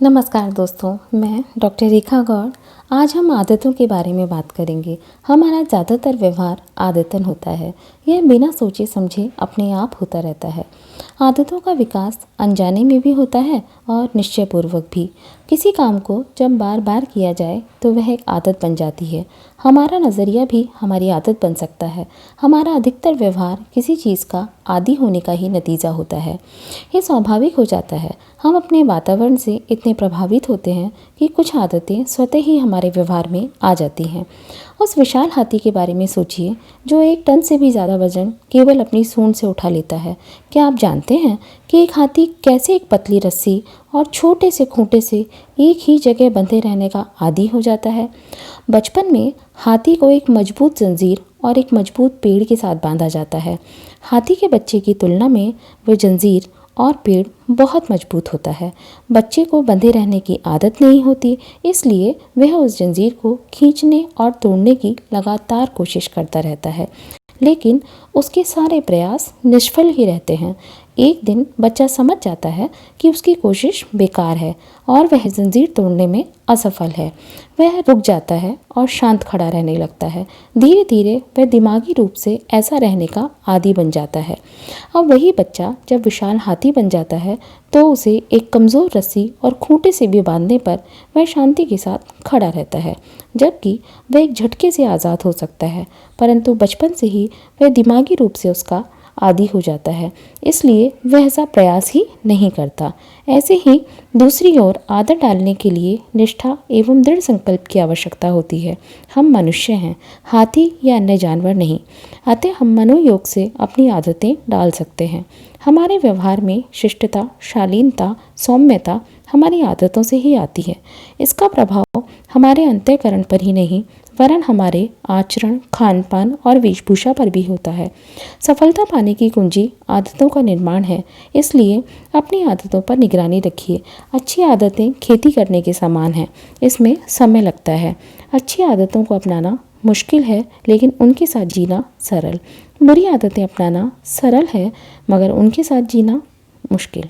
नमस्कार दोस्तों, मैं डॉक्टर रेखा गौड़। आज हम आदतों के बारे में बात करेंगे। हमारा ज़्यादातर व्यवहार आदतन होता है। यह बिना सोचे समझे अपने आप होता रहता है। आदतों का विकास अनजाने में भी होता है और निश्चयपूर्वक भी। किसी काम को जब बार बार किया जाए तो वह एक आदत बन जाती है। हमारा नज़रिया भी हमारी आदत बन सकता है। हमारा अधिकतर व्यवहार किसी चीज़ का आदी होने का ही नतीजा होता है। ये स्वाभाविक हो जाता है। हम अपने वातावरण से इतने प्रभावित होते हैं कि कुछ आदतें स्वतः ही हमारे व्यवहार में आ जाती हैं। उस विशाल हाथी के बारे में सोचिए जो 1 टन से भी ज़्यादा वजन केवल अपनी सूंड से उठा लेता है। क्या आप जानते हैं कि एक हाथी कैसे एक पतली रस्सी और छोटे से खूंटे से एक ही जगह बंधे रहने का आदी हो जाता है? बचपन में हाथी को एक मजबूत जंजीर और एक मजबूत पेड़ के साथ बांधा जाता है। हाथी के बच्चे की तुलना में वह जंजीर और पेड़ बहुत मजबूत होता है। बच्चे को बंधे रहने की आदत नहीं होती, इसलिए वह उस जंजीर को खींचने और तोड़ने की लगातार कोशिश करता रहता है, लेकिन उसके सारे प्रयास निष्फल ही रहते हैं। एक दिन बच्चा समझ जाता है कि उसकी कोशिश बेकार है और वह जंजीर तोड़ने में असफल है। वह रुक जाता है और शांत खड़ा रहने लगता है। धीरे धीरे वह दिमागी रूप से ऐसा रहने का आदी बन जाता है। अब वही बच्चा जब विशाल हाथी बन जाता है तो उसे एक कमज़ोर रस्सी और खूंटे से भी बांधने पर वह शांति के साथ खड़ा रहता है, जबकि वह एक झटके से आज़ाद हो सकता है, परंतु बचपन से ही वह दिमागी रूप से उसका आदी हो जाता है, इसलिए वह ऐसा प्रयास ही नहीं करता। ऐसे ही दूसरी ओर आदत डालने के लिए निष्ठा एवं दृढ़ संकल्प की आवश्यकता होती है। हम मनुष्य हैं, हाथी या अन्य जानवर नहीं। अतः हम मनोयोग से अपनी आदतें डाल सकते हैं। हमारे व्यवहार में शिष्टता, शालीनता, सौम्यता हमारी आदतों से ही आती है। इसका प्रभाव हमारे अंतःकरण पर ही नहीं वरन हमारे आचरण, खान पान और वेशभूषा पर भी होता है। सफलता पाने की कुंजी आदतों का निर्माण है, इसलिए अपनी आदतों पर निगरानी रखिए। अच्छी आदतें खेती करने के समान हैं, इसमें समय लगता है। अच्छी आदतों को अपनाना मुश्किल है, लेकिन उनके साथ जीना सरल। बुरी आदतें अपनाना सरल है, मगर उनके साथ जीना मुश्किल।